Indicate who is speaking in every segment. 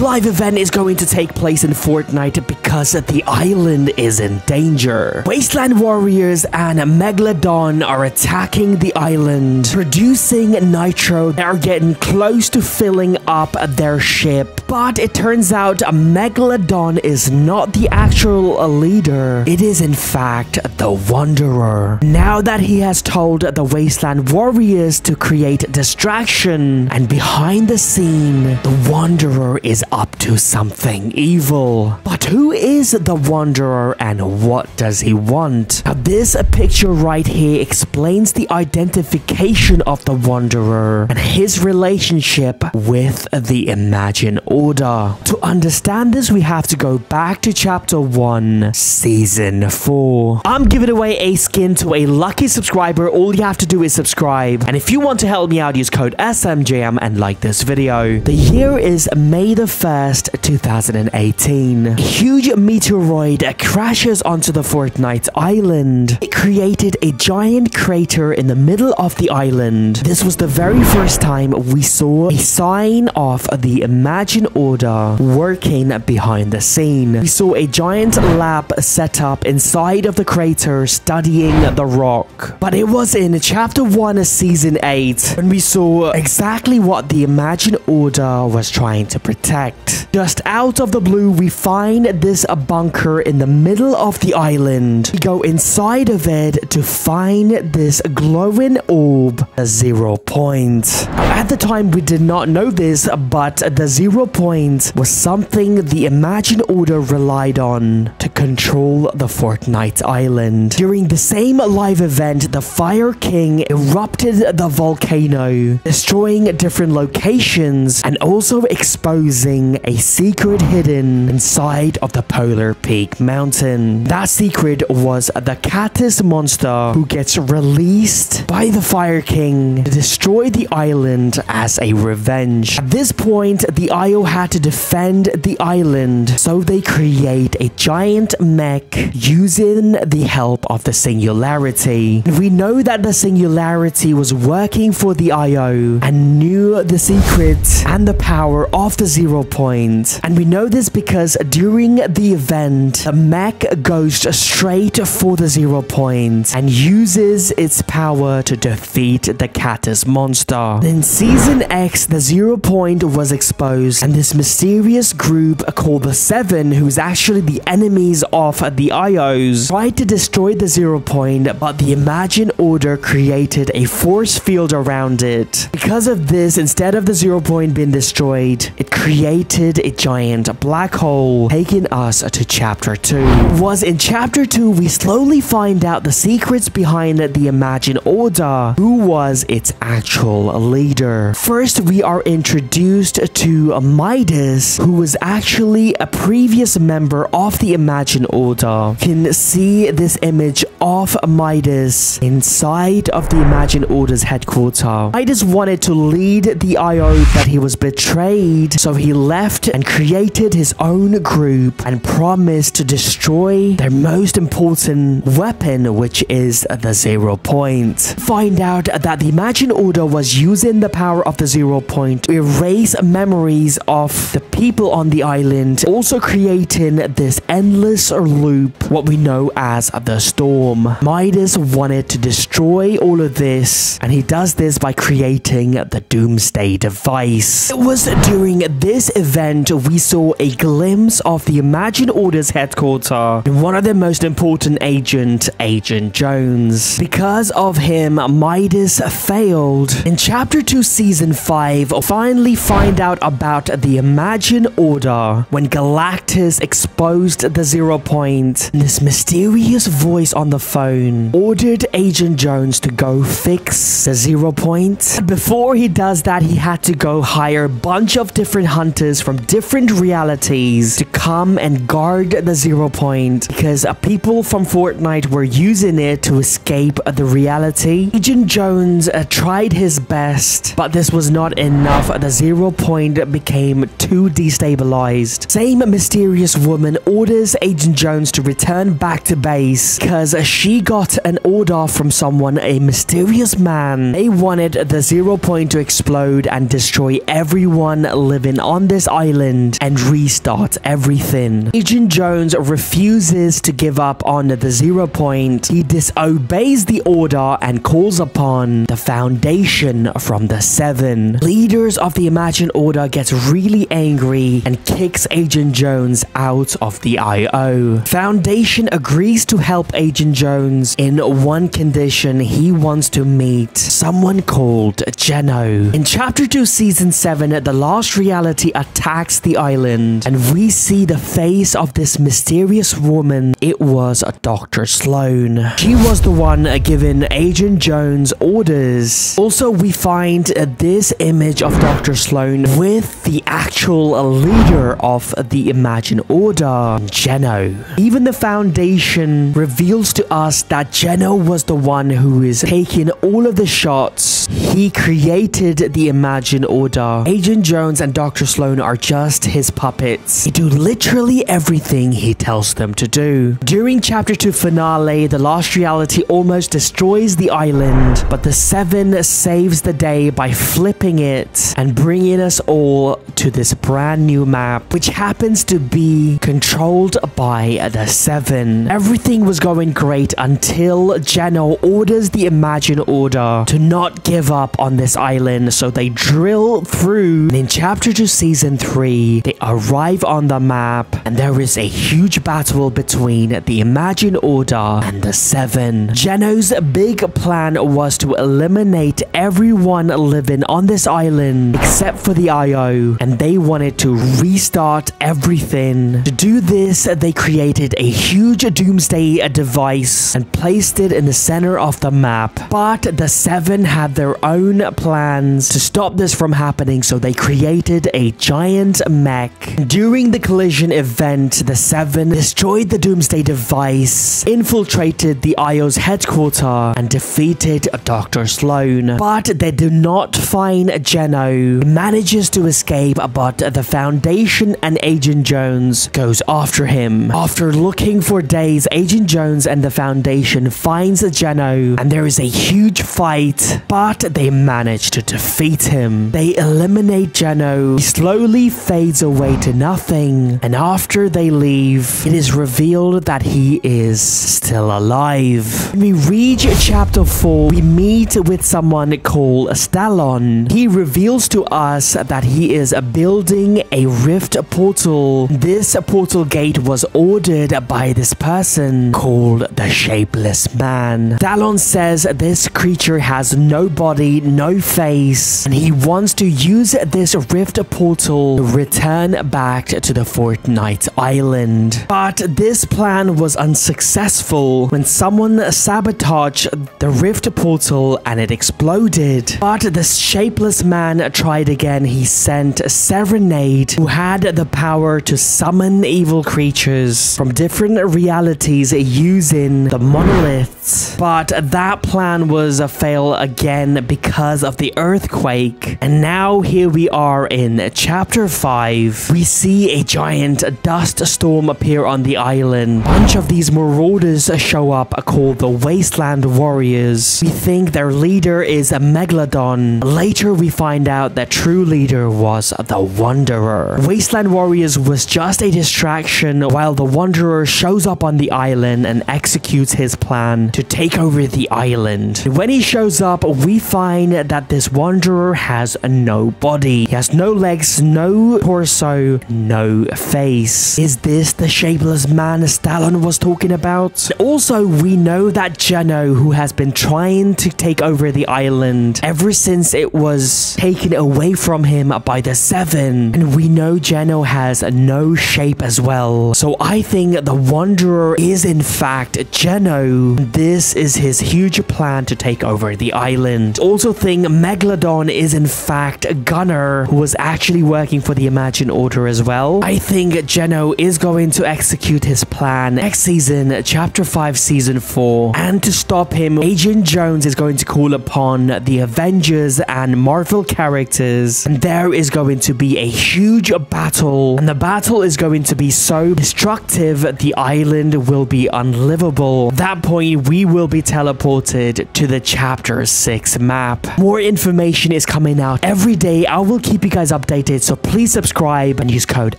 Speaker 1: live event is going to take place in Fortnite because the island is in danger. Wasteland warriors and Megalodon are attacking the island, producing nitro that are getting close to filling up their ship. But it turns out Megalodon is not the actual leader. It is in fact the Wanderer. Now that he has told the Wasteland warriors to create distraction, and behind the scene, the Wanderer is up to something evil. But who is the Wanderer and what does he want? Now, this picture right here explains the identification of the Wanderer and his relationship with the Imagine Order. To understand this, we have to go back to chapter 1, season 4. I'm giving away a skin to a lucky subscriber. All you have to do is subscribe. And if you want to help me out, use code SMJM and like this video. The year is May the 1st, 2018. A huge meteoroid crashes onto the Fortnite island. It created a giant crater in the middle of the island. This was the very first time we saw a sign of the Imagine Order working behind the scene. We saw a giant lab set up inside of the crater studying the rock. But it was in chapter 1 season 8 when we saw exactly what the Imagine Order was trying to protect. Just out of the blue, we find this bunker in the middle of the island. We go inside of it to find this glowing orb, the 0 point. Now, at the time, we did not know this, but the 0 point was something the Imagine Order relied on to control the Fortnite island. During the same live event, the Fire King erupted the volcano, destroying different locations and also exposing a secret hidden inside of the Polar Peak mountain. That secret was the Cactus monster who gets released by the Fire King to destroy the island as a revenge. At this point, the IO had to defend the island, so they create a giant mech using the help of the Singularity. We know that the Singularity was working for the IO and knew the secret and the power of the 0 point. And we know this because during the event, the mech goes straight for the 0 point and uses its power to defeat the Cactus monster. In Season X, the 0 point was exposed, and this mysterious group called the Seven, who's actually the enemies of the IOs, tried to destroy the 0 point, but the Imagine Order created a force field around it. Because of this, instead of the 0 point being destroyed, it created a giant black hole, taking us to chapter 2. It was in chapter 2 we slowly find out the secrets behind the Imagine Order, who was its actual leader. First, we are introduced to Midas, who was actually a previous member of the Imagine Order. You can see this image of Midas inside of the Imagine Order's headquarters. Midas wanted to lead the IO, but he was betrayed, so he left and created his own group and promised to destroy their most important weapon, which is the 0 point. Find out that the Imagine Order was using the power of the 0 point to erase memories of the people on the island, also creating this endless loop, what we know as the Storm. Midas wanted to destroy all of this, and he does this by creating the Doomsday device. It was during this event we saw a glimpse of the Imagine Order's headquarters and one of their most important agent, Agent Jones. Because of him, Midas failed. In chapter 2 season 5, we finally find out about the Imagine Order when Galactus exposed the 0 point. This mysterious voice on the phone ordered Agent Jones to go fix the 0 point. Before he does that, he had to go hire a bunch of different hunters from different realities to come and and guard the 0 point because people from Fortnite were using it to escape the reality. Agent Jones tried his best, but this was not enough. The 0 point became too destabilized. Same mysterious woman orders Agent Jones to return back to base because she got an order from someone, a mysterious man. They wanted the 0 point to explode and destroy everyone living on this island and restart everything. Agent Jones refuses to give up on the 0 point. He disobeys the order and calls upon the Foundation from the Seven. Leaders of the Imagine Order gets really angry and kicks Agent Jones out of the IO. Foundation agrees to help Agent Jones in one condition. He wants to meet someone called Geno. In Chapter 2, Season 7, the Lost Reality attacks the island, and we see the face of this mysterious woman. It was Dr. Sloan. She was the one giving Agent Jones orders. Also, we find this image of Dr. Sloan with the actual leader of the Imagine Order, Geno. Even the Foundation reveals to us that Geno was the one who is taking all of the shots. He created the Imagine Order. Agent Jones and Dr. Sloan are just his puppets. They do literally everything he tells them to do. During Chapter 2 finale, the Lost Reality almost destroys the island, but the Seven saves the day by flipping it and bringing us all to this brand new map, which happens to be controlled by the Seven. Everything was going great until Geno orders the Imagine Order to not give up on this island, so they drill through. And in Chapter 2 Season 3, they arrive on the map and there is a huge battle between the Imagine Order and the Seven. Geno's big plan was to eliminate everyone living on this island except for the IO, and they wanted to restart everything. To do this, they created a huge doomsday device and placed it in the center of the map. But the Seven had their own plans to stop this from happening, so they created a giant mech. During the collision event, the Seven destroyed the doomsday device, infiltrated the IO's headquarters, and defeated Dr. Sloan. But they do not find Geno. He manages to escape, but the Foundation and Agent Jones goes after him. After looking for days, Agent Jones and the Foundation finds Geno, and there is a huge fight, but they manage to defeat him. They eliminate Geno. He slowly fades away to nothing, and after they leave, it is revealed that he is still alive. When we reach Chapter 4, we meet with someone called Stallon. He reveals to us that he is building a rift portal. This portal gate was ordered by this person called the Shapeless Man. Stallon says this creature has no body, no face, and he wants to use this rift portal to return back to the Fortnite island. But this plan was unsuccessful when someone sabotaged the rift portal and it exploded. But the Shapeless Man tried again. He sent Serenade, who had the power to summon evil creatures from different realities using the monoliths. But that plan was a fail again because of the earthquake. And now here we are in Chapter 5. We see a giant dust storm appear on the island. A bunch of these marauders show up called the Wasteland Warriors. We think their leader is a Megalodon. Later we find out that true leader was the Wanderer. Wasteland Warriors was just a distraction while the Wanderer shows up on the island and executes his plan to take over the island. When he shows up, we find that this Wanderer has no body. He has no legs, no torso, no face. Is this the Shapeless Man Stallon was talking about? Also, we know that Geno, who has been trying to take over the island ever since it was taken away from him by the Seven, and we know Geno has no shape as well. So I think the Wanderer is in fact Geno. This is his huge plan to take over the island. Also think Megalodon is in fact Gunner, who was actually working for the Imagine Order as well. I think Geno is going to execute his plan next season, Chapter 5, Season 4. And to stop him, Agent Jones is going to call upon the Avengers and Marvel characters. And there is going to be a huge battle. And the battle is going to be so destructive, the island will be unlivable. At that point, we will be teleported to the Chapter 6 map. More information is coming out every day. I will keep you guys updated, so please subscribe and use code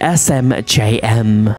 Speaker 1: SMJM.